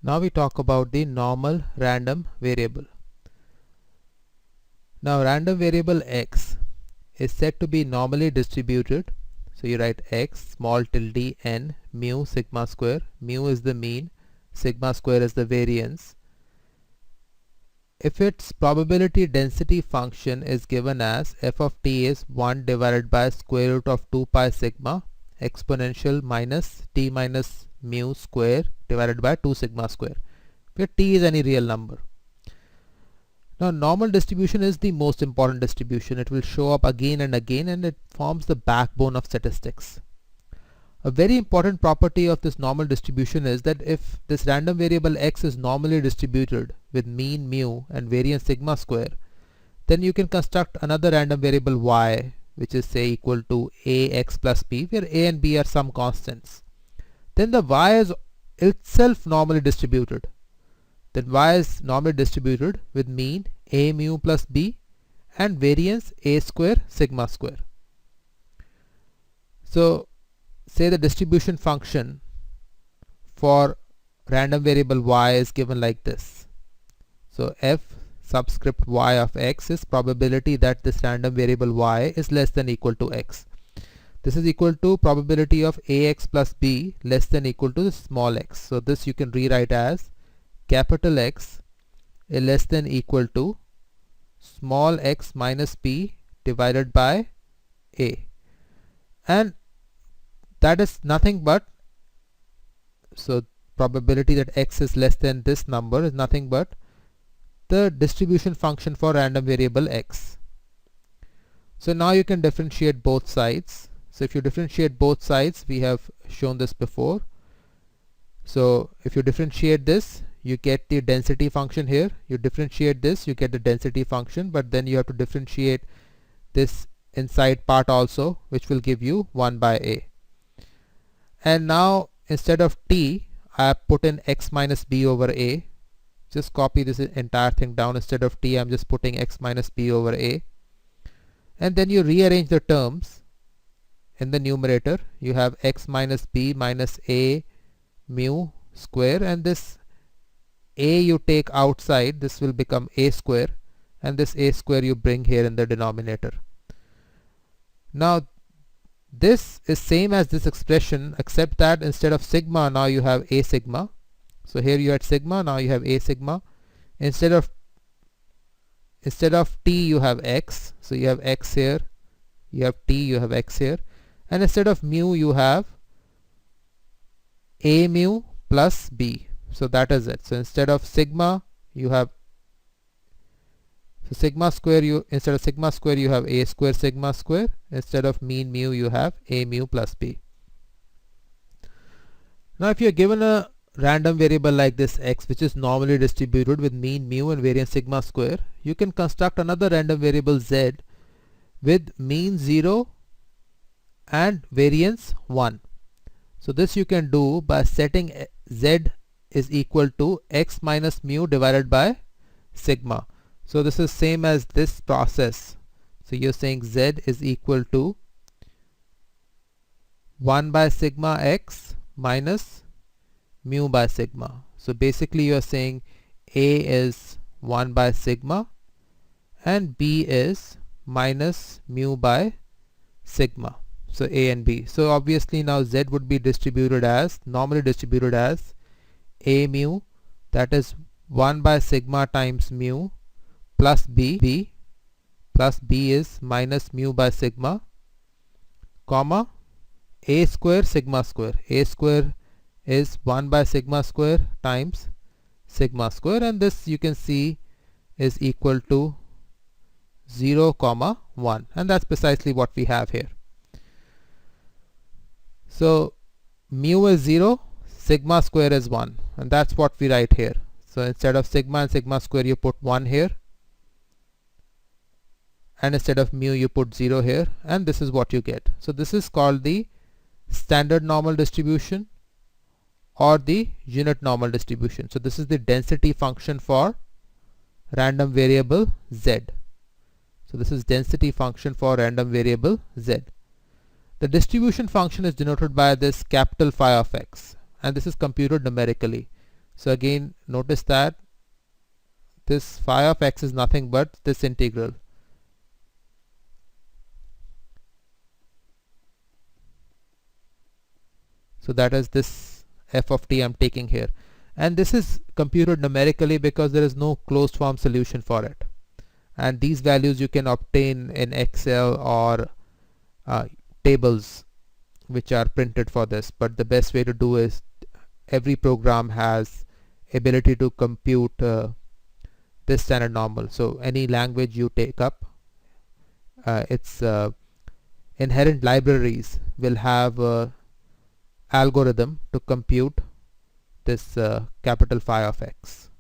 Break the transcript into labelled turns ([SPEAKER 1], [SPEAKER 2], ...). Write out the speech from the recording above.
[SPEAKER 1] Now we talk about the normal random variable. Now random variable x is said to be normally distributed. So you write x small tilde n mu sigma square. Mu is the mean, sigma square is the variance. If its probability density function is given as f of t is 1 divided by square root of 2 pi sigma exponential minus t minus mu square divided by 2 sigma square, where t is any real number. Now normal distribution is the most important distribution. It will show up again and again, and it forms the backbone of statistics. A very important property of this normal distribution is that if this random variable x is normally distributed with mean mu and variance sigma square, then you can construct another random variable y, which is say equal to ax plus b, where a and b are some constants. Then the y is itself normally distributed. Then y is normally distributed with mean a mu plus b and variance a square sigma square. So say the distribution function for random variable y is given like this. So f subscript y of x is probability that this random variable y is less than equal to x. This is equal to probability of ax plus b less than equal to the small x. So this you can rewrite as capital X is less than equal to small x minus b divided by a, and that is nothing but, so probability that x is less than this number is nothing but the distribution function for random variable x. So now you can differentiate both sides. So if you differentiate both sides, we have shown this before. So if you differentiate this, you get the density function here. You differentiate this, you get the density function, but then you have to differentiate this inside part also, which will give you 1 by a. And now instead of t, I have put in x minus b over a. Just copy this entire thing down. Instead of t, I'm just putting x minus b over a. And then you rearrange the terms in the numerator. You have x minus b minus a mu square, and this a you take outside, this will become a square, and this a square you bring here in the denominator. Now this is same as this expression, except that instead of sigma, now you have a sigma. So here you had sigma, now you have a sigma. Instead of t, you have x. So you have x here, you have t, you have x here, and instead of mu, you have a mu plus b. So that is it. So instead of sigma, you have, so sigma square, you instead of sigma square you have a square sigma square. Instead of mean mu, you have a mu plus b. Now if you are given a random variable like this x, which is normally distributed with mean mu and variance sigma square, you can construct another random variable z with mean 0 and variance 1. So this you can do by setting z is equal to x minus mu divided by sigma. So this is same as this process. So you're saying z is equal to 1 by sigma x minus mu by sigma. So basically you are saying a is 1 by sigma and b is minus mu by sigma. So a and b. So obviously now z would be distributed as, normally distributed as a mu, that is 1 by sigma times mu plus b plus b is minus mu by sigma, comma a square sigma square. A square is 1 by sigma square times sigma square, and this you can see is equal to 0 comma 1, and that's precisely what we have here. So mu is 0, sigma square is 1, and that's what we write here. So instead of sigma and sigma square you put 1 here, and instead of mu you put 0 here, and this is what you get. So this is called the standard normal distribution or the unit normal distribution. So this is the density function for random variable z. So this is density function for random variable z. The distribution function is denoted by this capital phi of x, and this is computed numerically. So again, notice that this phi of x is nothing but this integral. So that is this f of t I'm taking here, and this is computed numerically because there is no closed form solution for it, and these values you can obtain in Excel or tables which are printed for this. But the best way to do is, every program has ability to compute this standard normal. So any language you take up, its inherent libraries will have algorithm to compute this capital phi of x.